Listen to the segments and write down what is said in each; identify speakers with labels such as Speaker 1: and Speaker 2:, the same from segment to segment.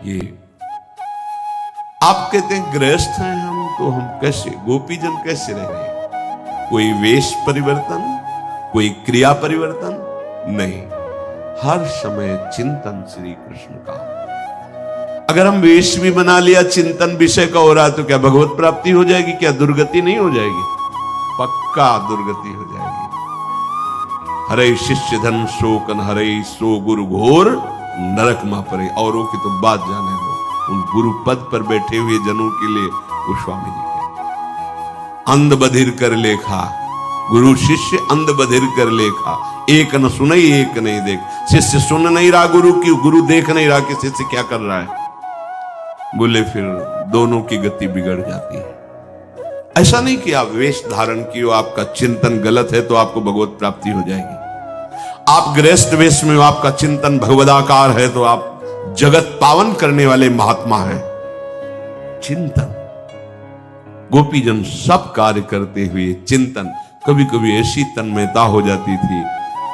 Speaker 1: ये आप कहते हैं गृहस्थ हैं हम, तो हम कैसे गोपीजन कैसे रह रहे हैं? कोई वेश परिवर्तन, कोई क्रिया परिवर्तन नहीं, हर समय चिंतन श्री कृष्ण का। अगर हम वेश भी बना लिया, चिंतन विषय का हो रहा है, तो क्या भगवत प्राप्ति हो जाएगी? क्या दुर्गति नहीं हो जाएगी? पक्का दुर्गति हो जाएगी। हरे शिष्य धन शोकन हरे सो गुरु घोर नरक मा परे। औरों की तो बात जाने दो, उन गुरु पद पर बैठे हुए जनों के लिए गोस्वामी जी कहते अंध बधिर कर लेखा, गुरु शिष्य अंध बधिर कर लेखा, एक न सुनई एक नहीं देख। शिष्य सुन नहीं रहा गुरु की, गुरु देख नहीं रहा कि शिष्य क्या कर रहा है। बोले फिर दोनों की गति बिगड़ जाती है। ऐसा नहीं कि आप वेश धारण किए, आपका चिंतन गलत है तो आपको भगवत प्राप्ति हो जाएगी। आप गृहस्थ वेश में हो, आपका चिंतन भगवदाकार है तो आप जगत पावन करने वाले महात्मा हैं। चिंतन, गोपीजन सब कार्य करते हुए चिंतन। कभी कभी ऐसी तन्मयता हो जाती थी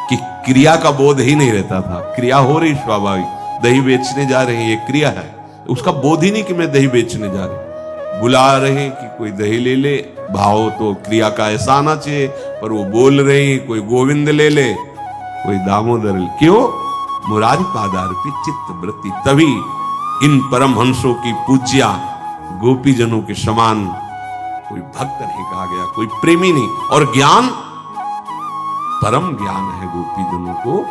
Speaker 1: कि क्रिया का बोध ही नहीं रहता था। क्रिया हो रही स्वाभाविक, दही बेचने जा रहे हैं, ये क्रिया है, उसका बोध ही नहीं कि मैं दही बेचने जा रहे। बुला रहे कि कोई दही ले ले, भाव तो क्रिया का ऐसा आना चाहिए, पर वो बोल रहे हैं कोई गोविंद ले ले, कोई दामोदर ले। क्यों? मुरारी पादार्पित चित्त वृत्ति। तभी इन परम हंसों की पूज्या गोपीजनों के समान कोई भक्त नहीं कहा गया, कोई प्रेमी नहीं। और ज्ञान, परम ज्ञान है गोपीजनों को।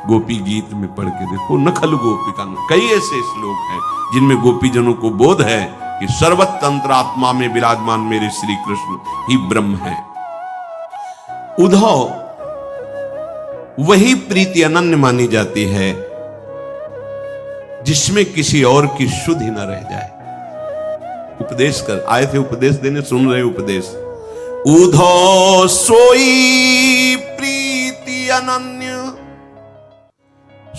Speaker 1: गोपी गीत में पढ़ के देखो, न खलु गोपिका, कई ऐसे श्लोक हैं जिनमें गोपीजनों को बोध है कि सर्वत्र अंतरात्मा में विराजमान मेरे श्री कृष्ण ही ब्रह्म है। उद्धव, वही प्रीति अनन्य मानी जाती है जिसमें किसी और की शुद्धि न रह जाए। उपदेश कर आए थे, उपदेश देने, सुन रहे उपदेश। उद्धव सोई प्रीति अनन्य,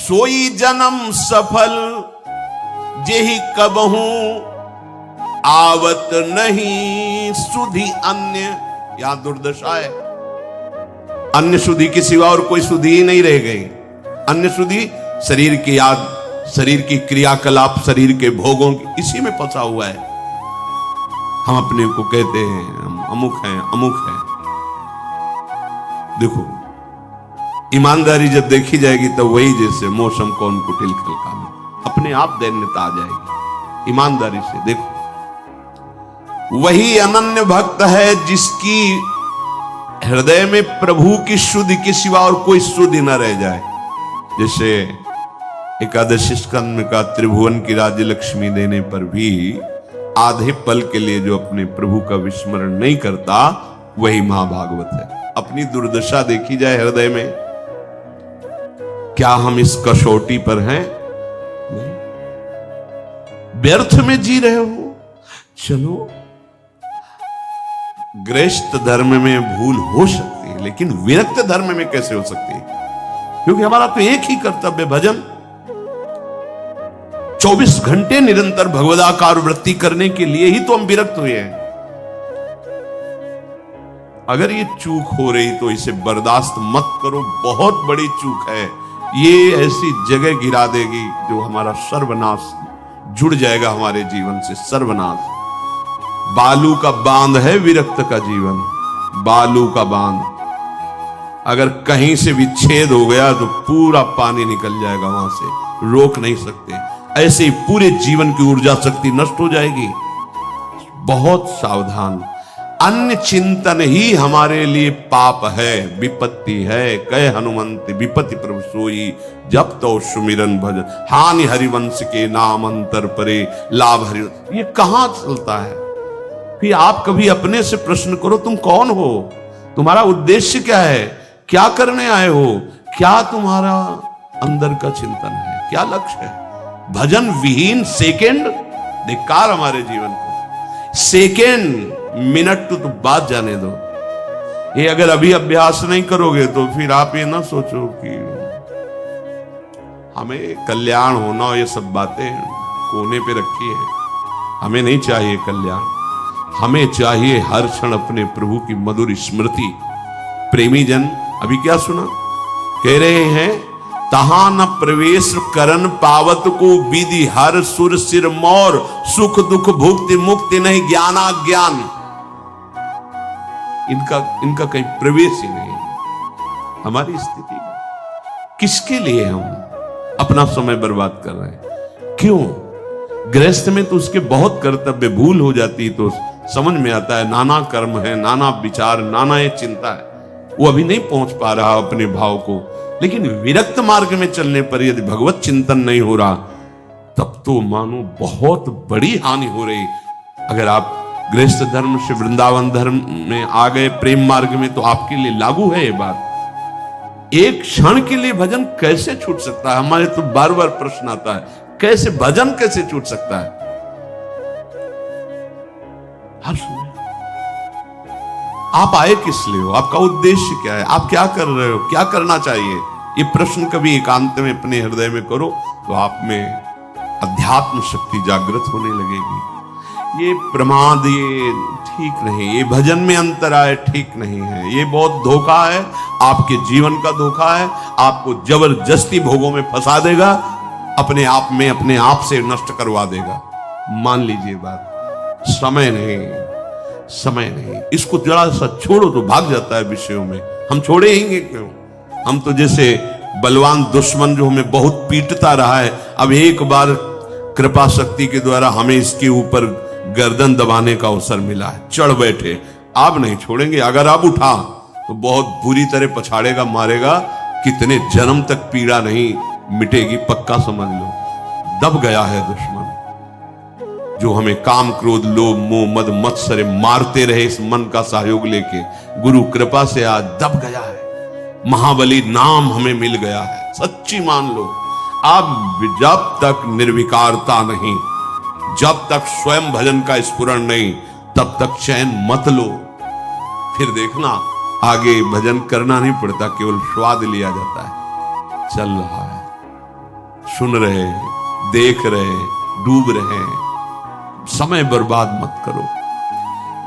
Speaker 1: सोई जन्म सफल, जेहि कबहू आवत नहीं सुधि अन्य। यहां दुर्दशा है, अन्य सुधि के सिवा और कोई सुधि ही नहीं रह गई। अन्य सुधि शरीर की याद, शरीर की क्रियाकलाप, शरीर के भोगों की, इसी में फंसा हुआ है। हम अपने को कहते हैं हम अमुक हैं, अमुक हैं। देखो, ईमानदारी जब देखी जाएगी तो वही जैसे मौसम कौन कुटिल खलका में, अपने आप दैन्यता आ जाएगी। ईमानदारी से देखो, वही अनन्य भक्त है जिसकी हृदय में प्रभु की शुद्धि के सिवा और कोई शुद्धि न रह जाए। जैसे एकादशी स्कंद में का त्रिभुवन की राज्य लक्ष्मी देने पर भी आधे पल के लिए जो अपने प्रभु का विस्मरण नहीं करता, वही महाभागवत है। अपनी दुर्दशा देखी जाए हृदय में, क्या हम इस कसौटी पर हैं? नहीं। व्यर्थ में जी रहे हो। चलो, गृहस्थ धर्म में भूल हो सकती है, लेकिन विरक्त धर्म में कैसे हो सकती है? क्योंकि हमारा तो एक ही कर्तव्य, भजन। 24 घंटे निरंतर भगवदाकार वृत्ति करने के लिए ही तो हम विरक्त हुए हैं। अगर ये चूक हो रही तो इसे बर्दाश्त मत करो, बहुत बड़ी चूक है। ये ऐसी जगह गिरा देगी जो हमारा सर्वनाश, जुड़ जाएगा हमारे जीवन से सर्वनाश। बालू का बांध है विरक्त का जीवन, बालू का बांध। अगर कहीं से विच्छेद हो गया तो पूरा पानी निकल जाएगा वहां से, रोक नहीं सकते। ऐसे ही पूरे जीवन की ऊर्जा शक्ति नष्ट हो जाएगी। बहुत सावधान। अन्य चिंतन ही हमारे लिए पाप है, विपत्ति है। कहे हनुमंत विपत्ति प्रभु सोई, जब तो सुमिरन भजन। हानि हरिवंश के नाम अंतर परे, लाभ हरि। ये कहां चलता है? फिर आप कभी अपने से प्रश्न करो, तुम कौन हो? तुम्हारा उद्देश्य क्या है? क्या करने आए हो? क्या तुम्हारा अंदर का चिंतन है? क्या लक्ष्य है? भजन विहीन सेकेंड, धिक्कार हमारे जीवन को। सेकेंड, मिनट तो बात जाने दो। ये अगर अभी अभ्यास नहीं करोगे तो फिर आप ये ना सोचो कि हमें कल्याण होना, ये सब बातें कोने पे रखी है। हमें नहीं चाहिए कल्याण, हमें चाहिए हर क्षण अपने प्रभु की मधुर स्मृति। प्रेमी जन अभी क्या सुना? कह रहे हैं तहां न प्रवेश करन पावत को विधि हर सुर सिर मोर सुख दुख भुक्ति मुक्ति नहीं ज्ञाना ज्ञान। इनका कहीं प्रवेश ही नहीं। हमारी स्थिति किसके लिए हम अपना समय बर्बाद कर रहे हैं? क्यों? गृहस्थ में तो उसके बहुत कर्तव्य, भूल हो जाती तो समझ में आता है नाना कर्म है, नाना विचार, नाना ये चिंता है, वो अभी नहीं पहुंच पा रहा अपने भाव को। लेकिन विरक्त मार्ग में चलने पर यदि भगवत चिंतन नहीं हो रहा तब तो मानो बहुत बड़ी हानि हो रही। अगर आप गृहस्थ धर्म से वृंदावन धर्म में आ गए, प्रेम मार्ग में, तो आपके लिए लागू है ये बात। एक क्षण के लिए भजन कैसे छूट सकता है? हमारे तो बार बार प्रश्न आता है, कैसे भजन कैसे छूट सकता है? हर समय आप आए किस लिए हो? आपका उद्देश्य क्या है? आप क्या कर रहे हो? क्या करना चाहिए? ये प्रश्न कभी एकांत में अपने हृदय में करो तो आप में अध्यात्म शक्ति जागृत होने लगेगी। ये प्रमाद, ये ठीक नहीं, ये भजन में अंतराय ठीक नहीं है, ये बहुत धोखा है, आपके जीवन का धोखा है, आपको जबरदस्ती भोगों में फंसा देगा, अपने आप में अपने आप से नष्ट करवा देगा। मान लीजिए बात, समय नहीं, समय नहीं। इसको जरा सा छोड़ो तो भाग जाता है विषयों में। हम छोड़ेंगे क्यों? हम तो जैसे बलवान दुश्मन जो हमें बहुत पीटता रहा है, अब एक बार कृपा शक्ति के द्वारा हमें इसके ऊपर गर्दन दबाने का अवसर मिला है, चढ़ बैठे। आप नहीं छोड़ेंगे। अगर आप उठा तो बहुत बुरी तरह पछाड़ेगा, मारेगा, कितने जन्म तक पीड़ा नहीं मिटेगी, पक्का समझ लो। दब गया है दुश्मन जो हमें काम क्रोध लोभ मोह मद मत्सर मारते रहे, इस मन का सहयोग लेके गुरु कृपा से आज दब गया है। महाबली नाम हमें मिल गया है, सच्ची मान लो। आप जब तक निर्विकारता नहीं, जब तक स्वयं भजन का स्फुरण नहीं, तब तक चैन मत लो। फिर देखना आगे भजन करना नहीं पड़ता, केवल स्वाद लिया जाता है। चल रहा है, सुन रहे, देख रहे, डूब रहे, समय बर्बाद मत करो।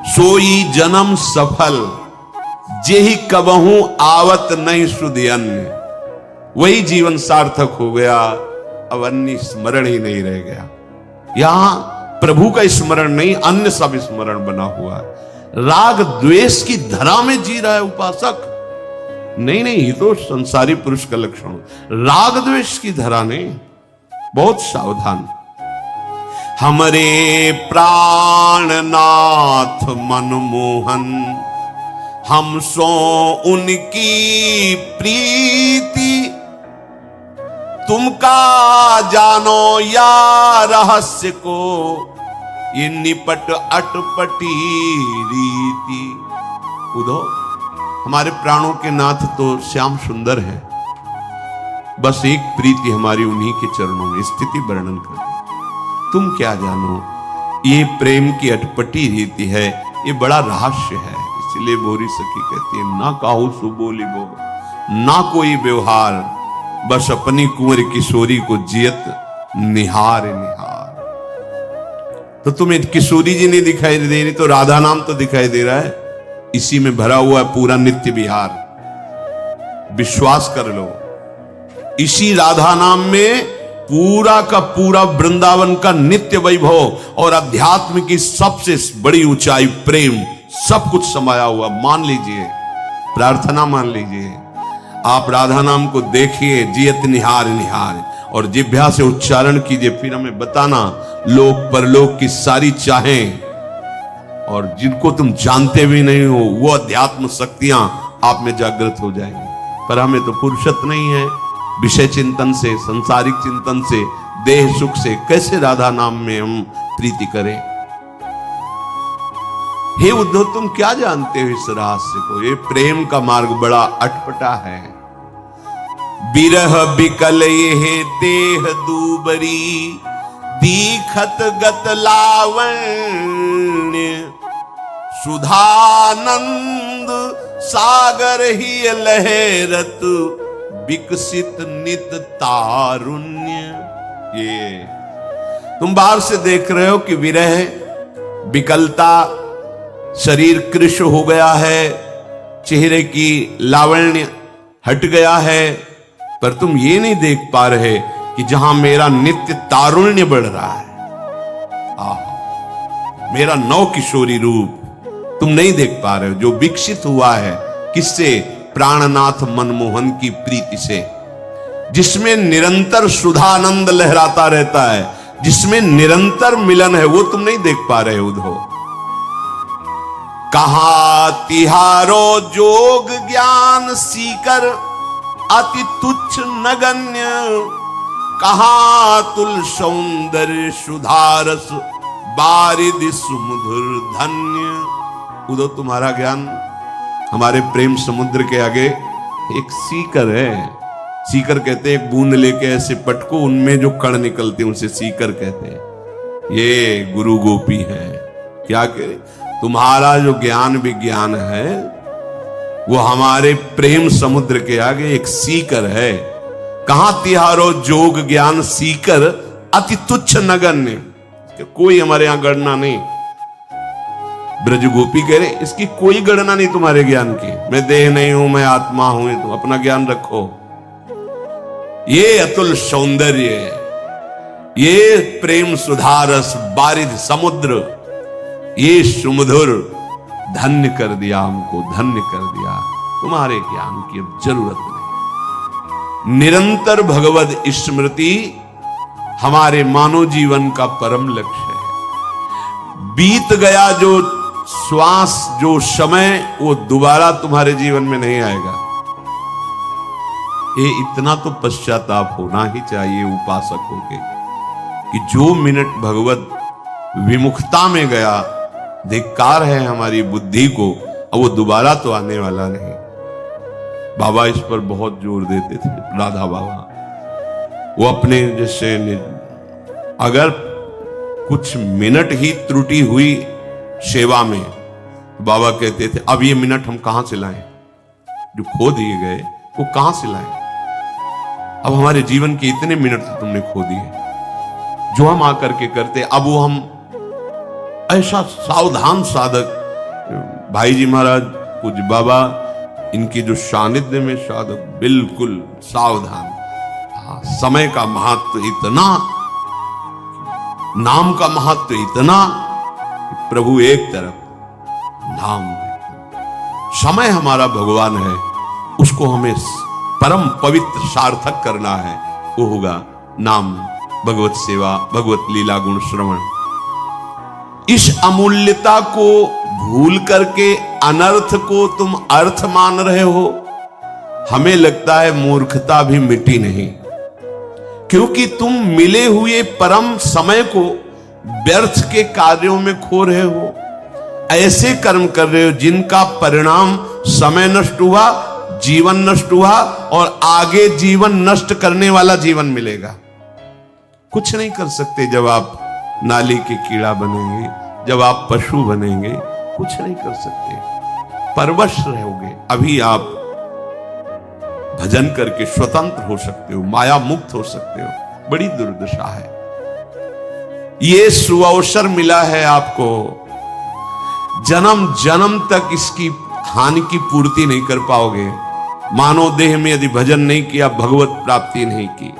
Speaker 1: सोई जन्म सफल जेहि कबहू आवत नहीं सुध अन्य। वही जीवन सार्थक हो गया, अब अन्य स्मरण ही नहीं रह गया। यहां प्रभु का स्मरण नहीं, अन्य सब स्मरण बना हुआ है। राग द्वेष की धरा में जी रहा है उपासक। नहीं, ये तो संसारी पुरुष का लक्षण। राग द्वेष की धरा नहीं, बहुत सावधान। हमरे प्राणनाथ मनमोहन हम सो उनकी प्रीति। तुमका जानो या रहस्य को ये निपट अटपटी रीति। उधो हमारे प्राणों के नाथ तो श्याम सुंदर है, बस एक प्रीति हमारी उन्हीं के चरणों में। स्थिति वर्णन कर, तुम क्या जानो, ये प्रेम की अटपटी रीति है, ये बड़ा रहस्य है। इसलिए बोरी सखी कहती है, ना काहू सु बोली बो, ना कोई व्यवहार, बस अपनी कुंवर किशोरी को जियत निहार निहार। तो तुम्हें किशोरी जी नहीं दिखाई दे रही तो राधा नाम तो दिखाई दे रहा है। इसी में भरा हुआ है पूरा नित्य विहार। विश्वास कर लो, इसी राधा नाम में पूरा का पूरा वृंदावन का नित्य वैभव और अध्यात्म की सबसे बड़ी ऊंचाई प्रेम सब कुछ समाया हुआ। मान लीजिए, प्रार्थना मान लीजिए, आप राधा नाम को देखिए, जियत निहार निहार, और जिह्वा से उच्चारण कीजिए। फिर हमें बताना लोक परलोक की सारी चाहें और जिनको तुम जानते भी नहीं हो वो अध्यात्म शक्तियां आप में जागृत हो जाएंगी। पर हमें तो फुर्सत नहीं है विषय चिंतन से, संसारिक चिंतन से, देह सुख से। कैसे राधा नाम में हम प्रीति करें? हे उद्धव, तुम क्या जानते हो इस रहस्य को? ये प्रेम का मार्ग बड़ा अटपटा है। बिरह बिकल ये देह दूबरी दीखत गत लावण्य। सुधानंद सागर ही लहरत विकसित नित तारुण्य। ये तुम बाहर से देख रहे हो कि विरह, विकलता, शरीर कृश हो गया है, चेहरे की लावण्य हट गया है, पर तुम ये नहीं देख पा रहे कि जहां मेरा नित्य तारुण्य बढ़ रहा है, मेरा नव किशोरी रूप तुम नहीं देख पा रहे हो, जो विकसित हुआ है किससे? प्राणनाथ मनमोहन की प्रीति से, जिसमें निरंतर सुधानंद लहराता रहता है, जिसमें निरंतर मिलन है, वो तुम नहीं देख पा रहे उद्धव। कहा तिहारो जोग ज्ञान सीकर अति तुच्छ नगण्य, कहा तुल सौंदर्य सुधारस बारिद सुमधुर धन्य। उद्धव तुम्हारा ज्ञान हमारे प्रेम समुद्र के आगे एक सीकर है। सीकर कहते हैं एक बूंद लेके ऐसे पटको, उनमें जो कण निकलते हैं उसे सीकर कहते हैं। ये गुरु गोपी है। क्या कहे, तुम्हारा जो ज्ञान विज्ञान है वो हमारे प्रेम समुद्र के आगे एक सीकर है। कहां तिहारो जोग ज्ञान सीकर अति तुच्छ नगण्य, कोई हमारे यहां गणना नहीं। ब्रज गोपी कह रहे इसकी कोई गणना नहीं तुम्हारे ज्ञान की। मैं देह नहीं हूं, मैं आत्मा हूं, तुम अपना ज्ञान रखो। ये अतुल सौंदर्य, ये प्रेम सुधारस बारिद समुद्र, ये सुमधुर धन्य कर दिया हमको, धन्य कर दिया। तुम्हारे ज्ञान की अब जरूरत नहीं। निरंतर भगवद स्मृति हमारे मानव जीवन का परम लक्ष्य है। बीत गया जो श्वास, जो समय, वो दोबारा तुम्हारे जीवन में नहीं आएगा। ये इतना तो पश्चाताप होना ही चाहिए उपासकों के कि जो मिनट भगवत विमुखता में गया, धिक्कार है हमारी बुद्धि को, अब वो दोबारा तो आने वाला नहीं। बाबा इस पर बहुत जोर देते थे, राधा बाबा। वो अपने जैसे अगर कुछ मिनट ही त्रुटि हुई सेवा में, बाबा कहते थे अब ये मिनट हम कहां से लाएं? जो खो दिए गए वो कहां से लाएं? अब हमारे जीवन के इतने मिनट तो तुमने खो दिए जो हम आकर के करते। अब वो हम ऐसा सावधान साधक, भाई जी महाराज पूज्य बाबा, इनकी जो सानिध्य में साधक बिल्कुल सावधान। समय का महत्व इतना, नाम का महत्व इतना, प्रभु एक तरफ, नाम। समय हमारा भगवान है, उसको हमें परम पवित्र सार्थक करना है। वो होगा नाम, भगवत सेवा, भगवत लीला गुण श्रवण। इस अमूल्यता को भूल करके अनर्थ को तुम अर्थ मान रहे हो। हमें लगता है मूर्खता भी मिटी नहीं, क्योंकि तुम मिले हुए परम समय को व्यर्थ के कार्यों में खो रहे हो। ऐसे कर्म कर रहे हो जिनका परिणाम समय नष्ट हुआ, जीवन नष्ट हुआ, और आगे जीवन नष्ट करने वाला जीवन मिलेगा। कुछ नहीं कर सकते जब आप नाली के कीड़ा बनेंगे, जब आप पशु बनेंगे, कुछ नहीं कर सकते, परवश रहोगे। अभी आप भजन करके स्वतंत्र हो सकते हो, माया मुक्त हो सकते हो। बड़ी दुर्दशा है। ये सुअवसर मिला है आपको, जन्म जन्म तक इसकी हानि की पूर्ति नहीं कर पाओगे। मानव देह में यदि भजन नहीं किया, भगवत प्राप्ति नहीं की।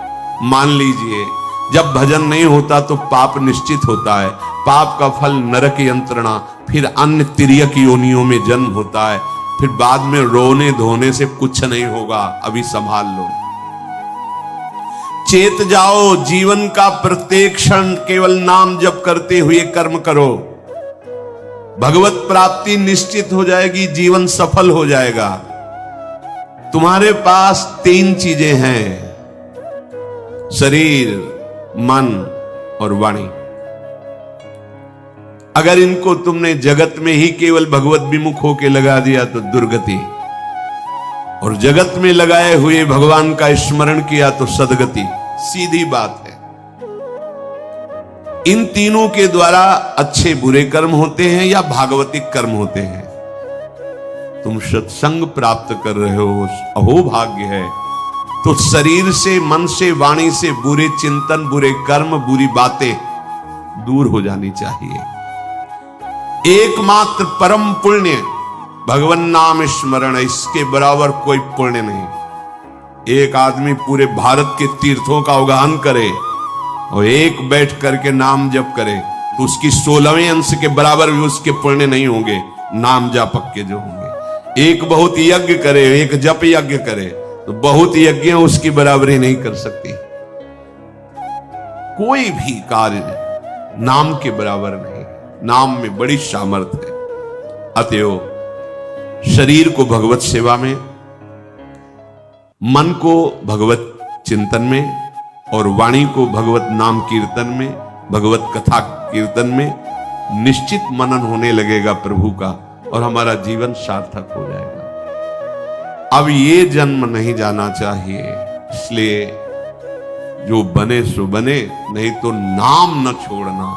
Speaker 1: मान लीजिए जब भजन नहीं होता तो पाप निश्चित होता है, पाप का फल नरक यंत्रणा, फिर अन्य तिर्यक योनियों में जन्म होता है, फिर बाद में रोने धोने से कुछ नहीं होगा। अभी संभाल लो, चेत जाओ। जीवन का प्रत्येक क्षण केवल नाम जप करते हुए कर्म करो, भगवत प्राप्ति निश्चित हो जाएगी, जीवन सफल हो जाएगा। तुम्हारे पास 3 चीजें हैं, शरीर, मन और वाणी। अगर इनको तुमने जगत में ही केवल भगवत विमुख होके लगा दिया तो दुर्गति, और जगत में लगाए हुए भगवान का स्मरण किया तो सदगति। सीधी बात है। इन तीनों के द्वारा अच्छे बुरे कर्म होते हैं या भागवतिक कर्म होते हैं। तुम सत्संग प्राप्त कर रहे हो, अहो भाग्य है। तो शरीर से, मन से, वाणी से बुरे चिंतन, बुरे कर्म, बुरी बातें दूर हो जानी चाहिए। एकमात्र परम पुण्य भगवान नाम स्मरण, इसके बराबर कोई पुण्य नहीं। एक आदमी पूरे भारत के तीर्थों का अवगाहन करे और एक बैठ करके नाम जप करे तो उसकी 16वें अंश के बराबर भी उसके पुण्य नहीं होंगे नाम जापक के जो होंगे। एक बहुत यज्ञ करे, एक जप यज्ञ करे तो बहुत यज्ञ उसकी बराबरी नहीं कर सकती। कोई भी कार्य नाम के बराबर नहीं। नाम में बड़ी सामर्थ्य है। अतएव शरीर को भगवत सेवा में, मन को भगवत चिंतन में और वाणी को भगवत नाम कीर्तन में, भगवत कथा कीर्तन में निश्चित मनन होने लगेगा प्रभु का और हमारा जीवन सार्थक हो जाएगा। अब ये जन्म नहीं जाना चाहिए, इसलिए जो बने सो बने, नहीं तो नाम न छोड़ना।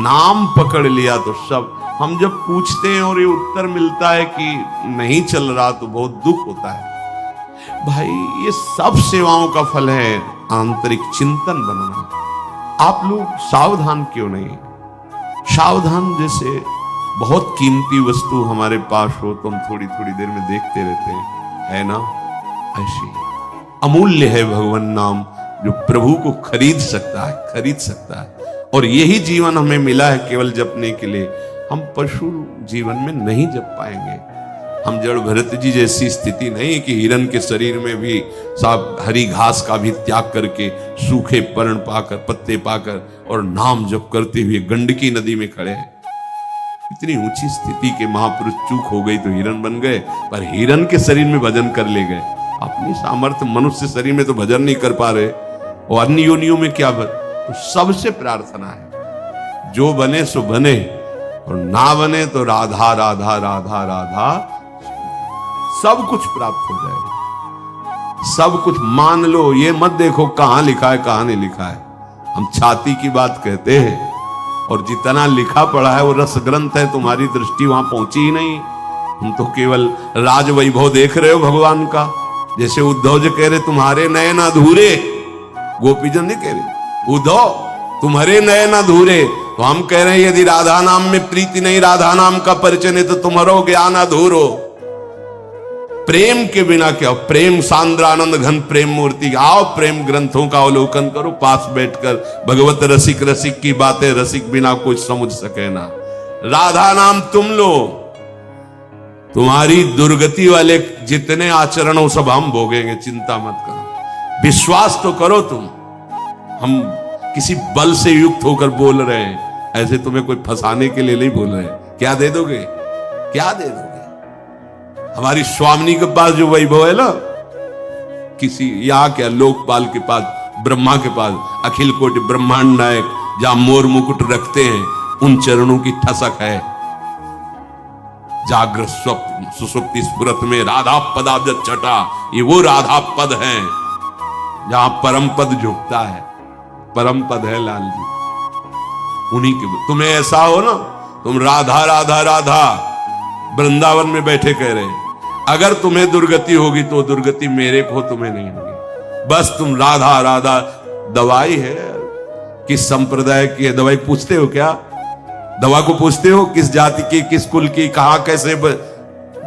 Speaker 1: नाम पकड़ लिया तो सब। हम जब पूछते हैं और ये उत्तर मिलता है कि नहीं चल रहा तो बहुत दुख होता है। भाई ये सब सेवाओं का फल है आंतरिक चिंतन बनना। आप लोग सावधान क्यों नहीं? सावधान जैसे बहुत कीमती वस्तु हमारे पास हो तो हम थोड़ी थोड़ी देर में देखते रहते हैं, है ना? ऐसी अमूल्य है भगवान नाम जो प्रभु को खरीद सकता है। और यही जीवन हमें मिला है केवल जपने के लिए। हम पशु जीवन में नहीं जप पाएंगे। हम जड़ भरत जी जैसी स्थिति नहीं कि हिरण के शरीर में भी साहब हरी घास का भी त्याग करके सूखे पर्ण पाकर, पत्ते पाकर और नाम जप करते हुए गंडकी नदी में खड़े हैं। इतनी ऊंची स्थिति के महापुरुष चूक हो गई तो हिरण बन गए, पर हिरण के शरीर में भजन कर ले गए। अपनी सामर्थ्य मनुष्य शरीर में तो भजन नहीं कर पा रहे और अन्य योनियों में क्या बन। तो सबसे प्रार्थना है जो बने सो बने और ना बने तो राधा राधा राधा राधा सब कुछ प्राप्त हो जाएगा। सब कुछ मान लो, ये मत देखो कहां लिखा है कहां नहीं लिखा है। हम छाती की बात कहते हैं और जितना लिखा पड़ा है वो रस ग्रंथ है, तुम्हारी दृष्टि वहां पहुंची ही नहीं। हम तो केवल राज वैभव देख रहे हो भगवान का। जैसे उद्धव जी कह रहे तुम्हारे नयन अधूरे, गोपीजन नहीं कह रहे उद्धव तुम्हारे नयन अधूरे, तो हम कह रहे हैं यदि राधा नाम में प्रीति नहीं, राधा नाम का परिचय नहीं तो तुम्हारो ज्ञान अधूरो। प्रेम के बिना क्या? प्रेम सांद्रानंद घन प्रेम मूर्ति। आओ प्रेम ग्रंथों का अवलोकन करो पास बैठकर। भगवत रसिक रसिक की बातें रसिक बिना कुछ समझ सके ना। राधा नाम तुम लो, तुम्हारी दुर्गति वाले जितने आचरण हो सब हम भोगेंगे, चिंता मत करो। विश्वास तो करो तुम। हम किसी बल से युक्त होकर बोल रहे हैं, ऐसे तुम्हें कोई फंसाने के लिए नहीं बोल रहे। क्या दे दोगे? क्या दे दोगे? हमारी स्वामिनी के पास जो वैभव है ना, किसी यहां क्या लोकपाल के पास, ब्रह्मा के पास, अखिल कोटि ब्रह्मांड नायक जहां मोर मुकुट रखते हैं उन चरणों की ठसक है। जागृत स्वप्न सुसुप्ति स्फुरत में राधा पदाब्ज छटा, ये वो राधा पद है जहां परम पद झुकता है। परम पद है लाल जी, उन्हीं के। तुम्हें ऐसा हो ना, तुम राधा राधा राधा वृंदावन में बैठे कह रहे, अगर तुम्हें दुर्गति होगी तो दुर्गति मेरे को, तुम्हें नहीं होगी। बस तुम राधा राधा। दवाई है किस संप्रदाय की है? दवाई पूछते हो क्या? दवा को पूछते हो किस जाति की, किस कुल की, कहां कैसे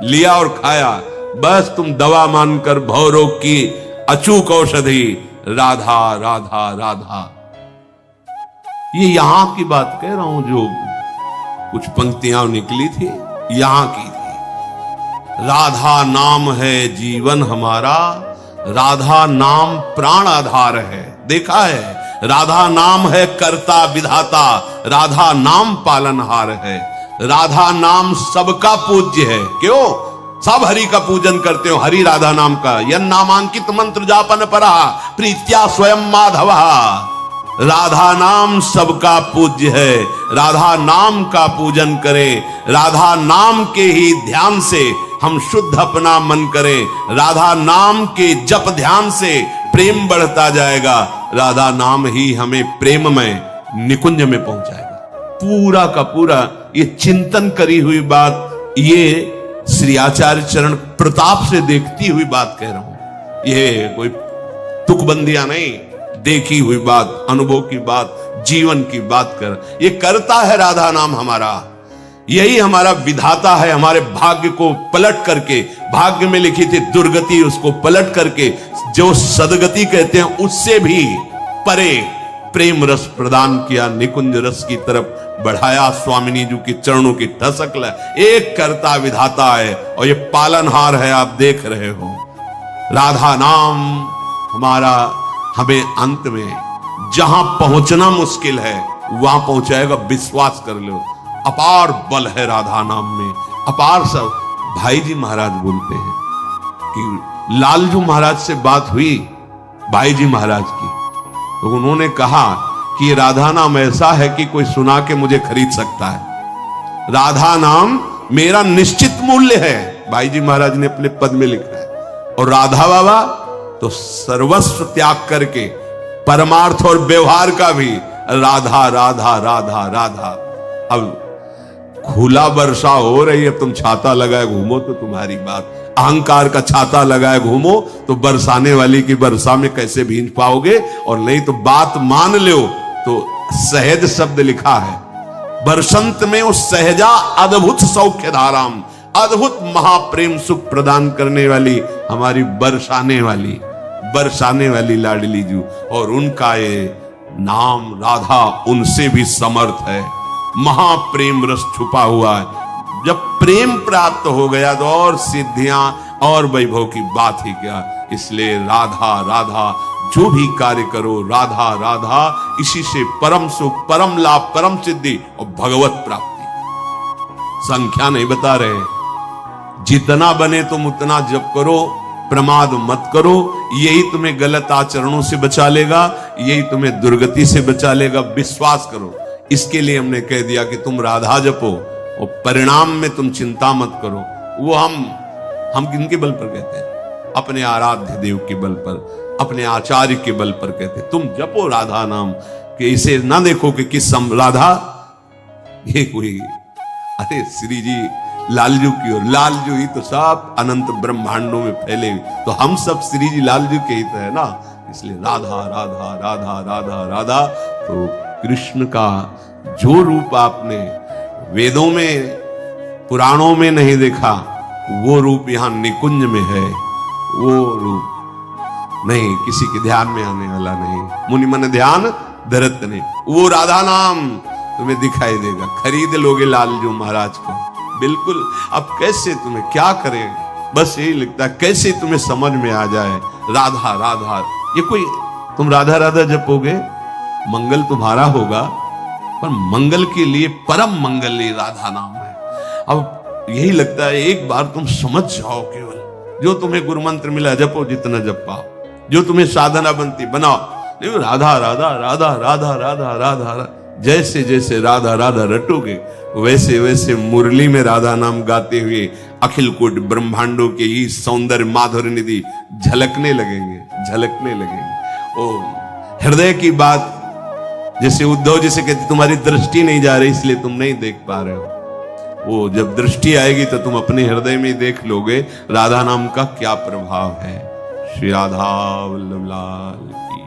Speaker 1: लिया और खाया? बस तुम दवा मानकर भवरोग की अचूक औषधि राधा राधा राधा। ये यहां की बात कह रहा हूं, जो कुछ पंक्तियां निकली थी यहां की थी। राधा नाम है जीवन हमारा, राधा नाम प्राण आधार है। देखा है, राधा नाम है कर्ता विधाता, राधा नाम पालनहार है। राधा नाम सबका पूज्य है। क्यों? सब हरि का पूजन करते हो, हरि राधा नाम का। यन नामांकित मंत्र जापन परा प्रीत्या स्वयं माधवा। राधा नाम सबका पूज्य है। राधा नाम का पूजन करें, राधा नाम के ही ध्यान से हम शुद्ध अपना मन करें। राधा नाम के जप ध्यान से प्रेम बढ़ता जाएगा। राधा नाम ही हमें प्रेम में निकुंज में पहुंचाएगा। पूरा का पूरा ये चिंतन करी हुई बात, ये श्री आचार्य चरण प्रताप से देखती हुई बात कह रहा हूं। ये कोई तुकबंदियां नहीं, देखी हुई बात, अनुभव की बात, जीवन की बात कर। ये करता है राधा नाम हमारा, यही हमारा विधाता है। हमारे भाग्य को पलट करके भाग्य में लिखी थी दुर्गति, उसको पलट करके जो सदगति कहते हैं उससे भी परे प्रेम रस प्रदान किया, निकुंज रस की तरफ बढ़ाया। स्वामिनी जी की चरणों की ठसक ल एक कर्ता विधाता है और ये पालनहार है, आप देख रहे हो। राधा नाम हमारा हमें अंत में जहां पहुंचना मुश्किल है वहां पहुंचाएगा, विश्वास कर लो। अपार बल है राधा नाम में, अपार सब। भाई जी महाराज बोलते हैं कि लालजू महाराज से बात हुई भाई जी महाराज की, तो उन्होंने कहा कि राधा नाम ऐसा है कि कोई सुना के मुझे खरीद सकता है। राधा नाम मेरा निश्चित मूल्य है, भाई जी महाराज ने अपने पद में लिखा है। और राधा बाबा तो सर्वस्व त्याग करके परमार्थ और व्यवहार का भी राधा राधा राधा राधा। अब खुला वर्षा हो रही है, तुम छाता लगाए घूमो तो तुम्हारी बात, अहंकार का छाता लगाए घूमो तो बरसाने वाली की वर्षा में कैसे भींज पाओगे। और नहीं तो बात मान लो तो सहज शब्द लिखा है, बरसंत में उस सहजा अद्भुत सौख्य धाराम, अद्भुत महाप्रेम सुख प्रदान करने वाली हमारी बरसाने वाली लाडली जू। और उनका ये नाम राधा उनसे भी समर्थ है, महाप्रेम रस छुपा हुआ है। जब प्रेम प्राप्त हो गया तो और सिद्धियां और वैभव की बात ही क्या। इसलिए राधा राधा जो भी कार्य करो, राधा राधा, इसी से परम सुख, परम लाभ, परम सिद्धि और भगवत प्राप्ति। संख्या नहीं बता रहे, जितना बने तुम उतना जप करो, प्रमाद मत करो। यही तुम्हें गलत आचरणों से बचा लेगा, यही तुम्हें दुर्गति से बचा लेगा। विश्वास करो। इसके लिए हमने कह दिया कि तुम राधा जपो और परिणाम में तुम चिंता मत करो। वो हम किनके बल पर कहते हैं? अपने आराध्य देव के बल पर, अपने आचार्य के बल पर कहते हैं तुम जपो राधा नाम। कि इसे ना देखो कि किस राधा ये कोई, अरे श्री जी लालजू की ओर, लालजू ही तो सब अनंत ब्रह्मांडों में फैले, तो हम सब श्री जी लालजू के ही तो है ना। इसलिए राधा राधा राधा राधा राधा। तो कृष्ण का जो रूप आपने वेदों में, पुराणों में नहीं देखा, वो रूप यहां निकुंज में है। वो रूप नहीं, किसी के ध्यान में आने वाला नहीं, मुनि मन ध्यान धरत नहीं। वो राधा नाम तुम्हें दिखाई देगा। खरीद लोगे लालजू महाराज को, बिल्कुल। अब कैसे तुम्हें क्या करें, बस यही लगता है कैसे तुम्हें समझ में आ जाए राधा राधा। ये कोई तुम राधा राधा जपोगे, मंगल तुम्हारा होगा, पर मंगल के लिए परम मंगल ये राधा नाम है। अब यही लगता है एक बार तुम समझ जाओ, केवल जो तुम्हें गुरु मंत्र मिला जपो, जितना जप पाओ, जो तुम्हें साधना बनती बनाओ। नहीं, राधा राधा राधा राधा राधा राधा, जैसे जैसे राधा राधा रटोगे वैसे वैसे मुरली में राधा नाम गाते हुए अखिल कोट ब्रह्मांडों के ही सौंदर्य माधुर्य निधि झलकने लगेंगे। ओ हृदय की बात, जैसे उद्धव जी से कहते तुम्हारी दृष्टि नहीं जा रही इसलिए तुम नहीं देख पा रहे हो। वो जब दृष्टि आएगी तो तुम अपने हृदय में देख लोगे राधा नाम का क्या प्रभाव है। श्री राधा वल्लभ लाल की।